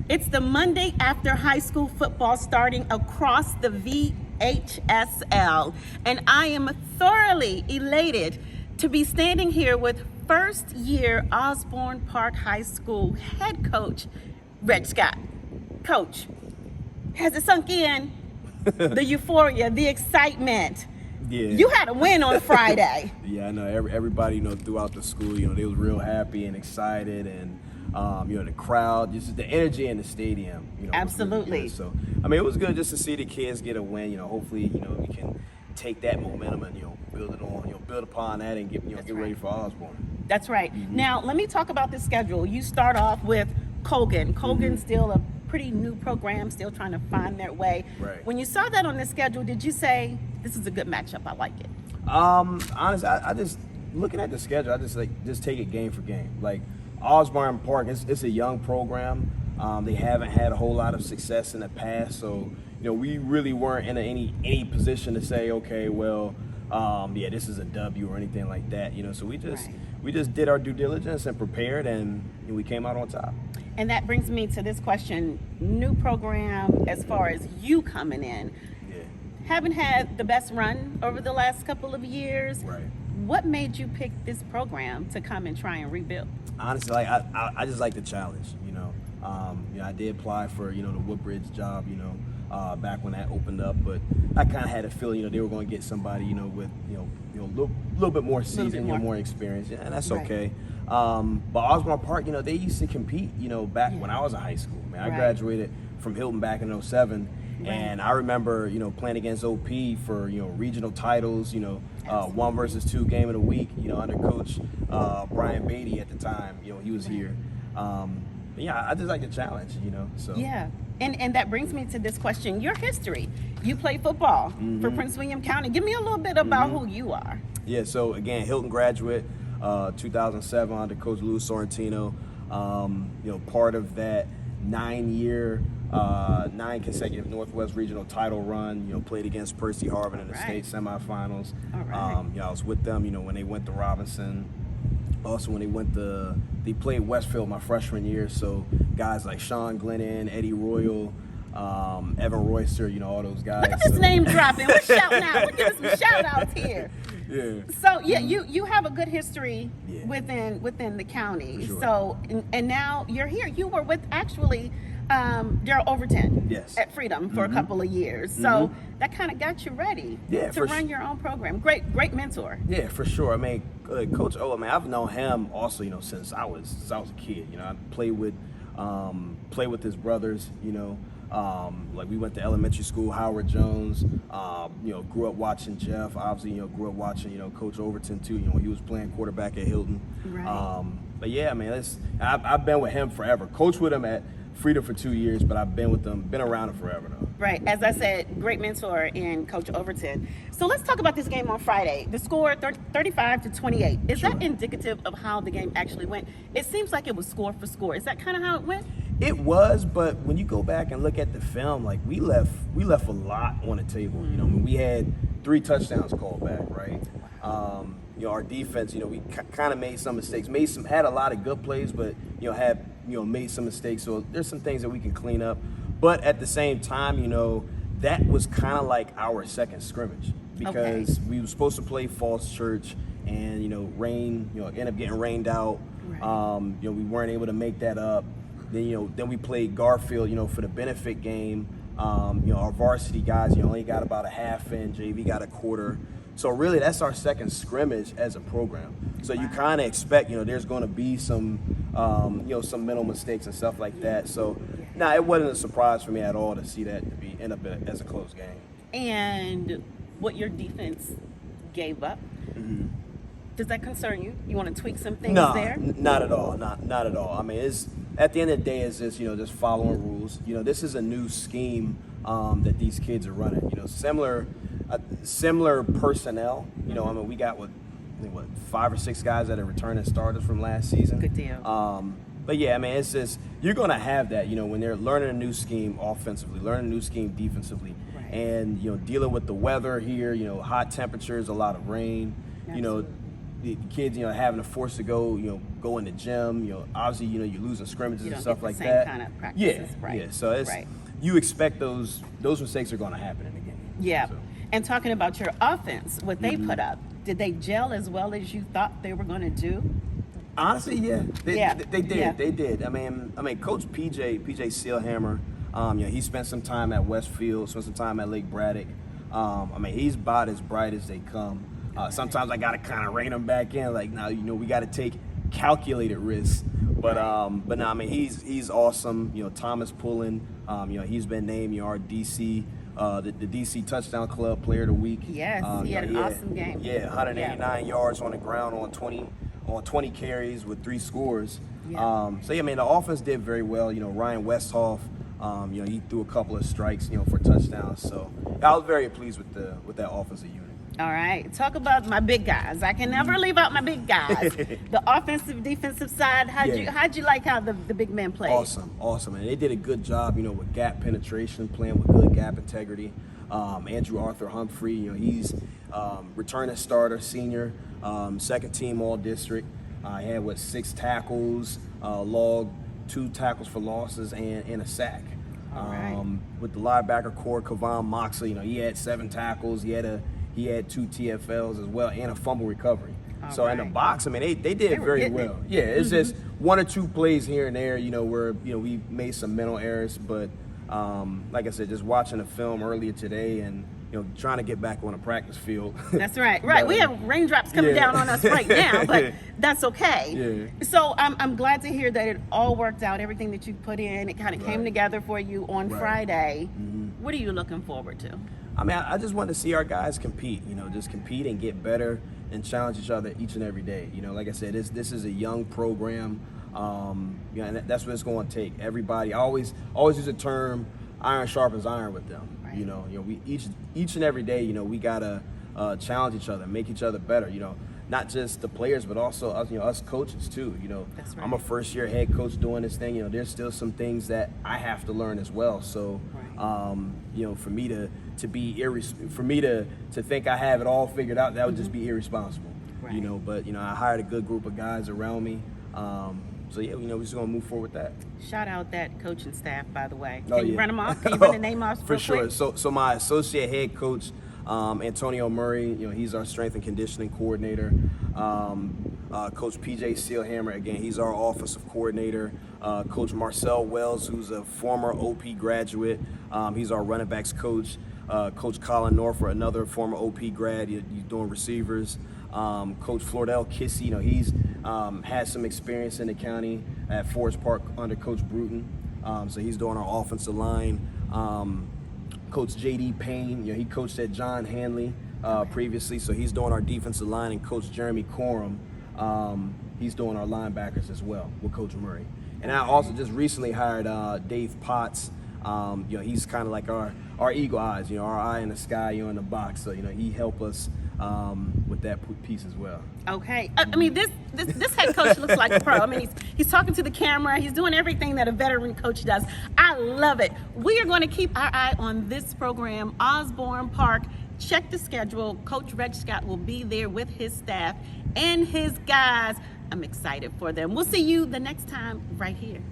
It's the Monday after high school football starting across the VHSL, and I am thoroughly elated to be standing here with first-year Osbourn Park High School head coach, Reg Scott. Coach, has it sunk in? The euphoria, the excitement. Yeah. You had a win on Friday. Yeah, I know. Everybody, throughout the school, they was real happy and excited, and the crowd, just the energy in the stadium. Absolutely. Was really good. So, it was good just to see the kids get a win. Hopefully, we can take that momentum and build it on, build upon that and get ready for Osbourn. That's right. Mm-hmm. Now, let me talk about the schedule. You start off with Colgan. Colgan's still a pretty new program, still trying to find their way. Right. When you saw that on the schedule, did you say, this is a good matchup, I like it? Honestly, I just, looking at the schedule, I just take it game for game. Like, Osbourn Park, it's a young program. They haven't had a whole lot of success in the past, so, we really weren't in any position to say, okay, well, this is a W or anything like that, so we just did our due diligence and prepared, and we came out on top. And that brings me to this question. New program, as far as you coming in, haven't had the best run over the last couple of years. Right. What made you pick this program to come and try and rebuild? Honestly, I just like the challenge, I did apply for, the Woodbridge job, back when that opened up, but I kind of had a feeling, they were going to get somebody, with, a little bit more seasoned, more experience, and that's okay. But Osbourn Park, they used to compete, back when I was in high school. I graduated from Hilton back in 07, and I remember, playing against OP for, regional titles, 1 versus 2 game of the week, under Coach Brian Beatty at the time, he was here. But yeah, I just like the challenge, so. Yeah, and that brings me to this question, your history. You played football for Prince William County. Give me a little bit about who you are. Yeah, so again, Hilton graduate, 2007 under Coach Lou Sorrentino. Part of that 9 consecutive Northwest Regional title run, played against Percy Harvin in the state semifinals. I was with them, when they went to Robinson. Also, when they played Westfield my freshman year, so guys like Sean Glennon, Eddie Royal, Evan Royster, all those guys. Look at this name dropping. We're shouting out. We're giving some shout outs here. Yeah. So you have a good history within the county. Sure. So and now you're here. You were with actually Daryl Overton at Freedom for a couple of years. So that kind of got you ready to run your own program. Great mentor. Yeah, for sure. Coach O, I've known him also, since I was a kid. I played with his brothers, like we went to elementary school, Howard Jones, grew up watching Jeff, obviously, grew up watching, Coach Overton too, he was playing quarterback at Hilton. Right. But yeah, I've been with him forever. Coached with him at Freedom for 2 years, but I've been with them, been around him forever though. Right, as I said, great mentor in Coach Overton. So let's talk about this game on Friday. The score, 35-28. Is that indicative of how the game actually went? It seems like it was score for score. Is that kind of how it went? It was, but when you go back and look at the film, like we left a lot on the table. We had 3 touchdowns called back, right? Our defense, we kind of made some mistakes, had a lot of good plays, but made some mistakes. So there's some things that we can clean up. But at the same time, that was kind of like our second scrimmage because we were supposed to play Falls Church, and rain, ended up getting rained out. Right. We weren't able to make that up. Then we played Garfield, for the benefit game. Our varsity guys, only got about a half in. JV got a quarter. So really, that's our second scrimmage as a program. So you kind of expect, there's going to be some, some mental mistakes and stuff like that. So, it wasn't a surprise for me at all to see that end up as a close game. And what your defense gave up, does that concern you? You want to tweak some things there? Not at all. Not at all. It's at the end of the day, it's just just following rules. This is a new scheme that these kids are running. Similar personnel. We got what 5 or 6 guys that are returning starters from last season. Good deal. But yeah, it's just you're gonna have that. When they're learning a new scheme offensively, learning a new scheme defensively, and dealing with the weather here. Hot temperatures, a lot of rain. Absolutely. the kids, having to force to go in the gym. Obviously, you're losing scrimmages You and don't stuff get the like same that. kind of practices, Yeah, right? yeah. So it's right. you expect those mistakes are going to happen in the game. Yeah. So. And talking about your offense, what they Mm-hmm. put up, did they gel as well as you thought they were going to do? Honestly, yeah, they did. Yeah. They did. I mean, Coach PJ Sealhammer, he spent some time at Westfield, spent some time at Lake Braddock. He's about as bright as they come. Sometimes I gotta kind of rein him back in, like, now, we got to take calculated risks. But no, he's awesome. Thomas Pullen, he's been named our DC. The DC Touchdown Club Player of the Week. Yes, he had an awesome game. Yeah, 189 yards on the ground on 20 carries with 3 scores. Yeah. The offense did very well. Ryan Westhoff, he threw a couple of strikes, for touchdowns. So I was very pleased with that offensive unit. All right, talk about my big guys. I can never leave out my big guys. The offensive, defensive side. How'd you like how the big men played? Awesome, and they did a good job, with gap penetration, playing with good gap integrity. Andrew Arthur Humphrey, he's returning starter, senior, second team all district. He had 6 tackles, logged 2 tackles for losses and a sack. All right. With the linebacker core, Kavon Moxley, he had 7 tackles. He had 2 TFLs as well and a fumble recovery. All in the right. box, they did very well. Yeah, it's just 1 or 2 plays here and there, where we made some mental errors, but like I said, just watching the film earlier today and trying to get back on the practice field. That's right. We have raindrops coming down on us right now, but that's okay. Yeah. So I'm glad to hear that it all worked out. Everything that you put in, it kind of came together for you on Friday. What are you looking forward to? I just want to see our guys compete, just compete and get better and challenge each other each and every day. Like I said, this is a young program, and that's what it's going to take. Everybody, I always use the term iron sharpens iron with them. Right. We each and every day, we gotta challenge each other, make each other better. Not just the players, but also us, us coaches too. That's right. I'm a first-year head coach doing this thing. There's still some things that I have to learn as well. So, for me to think I have it all figured out, that would just be irresponsible. Right. But I hired a good group of guys around me. We're just gonna move forward with that. Shout out that coaching staff, by the way. Oh, Can you yeah. run them off? Can you run the name off For real sure. quick? So my associate head coach, Antonio Murray, he's our strength and conditioning coordinator. Coach PJ Sealhammer, again, he's our offensive coordinator. Coach Marcel Wells, who's a former OP graduate, he's our running backs coach. Coach Colin Norfolk, another former OP grad, he's doing receivers. Coach Flordell Kissy, he's had some experience in the county at Forest Park under Coach Bruton, so he's doing our offensive line. Coach J.D. Payne, he coached at John Hanley previously, so he's doing our defensive line, and Coach Jeremy Coram, he's doing our linebackers as well with Coach Murray. And I also just recently hired Dave Potts. He's kind of like our eagle eyes, our eye in the sky, in the box. So he helped us with that piece as well. Okay. This head coach looks like a pro. He's talking to the camera. He's doing everything that a veteran coach does. I love it. We are going to keep our eye on this program, Osbourn Park. Check the schedule. Coach Reg Scott will be there with his staff and his guys. I'm excited for them. We'll see you the next time right here.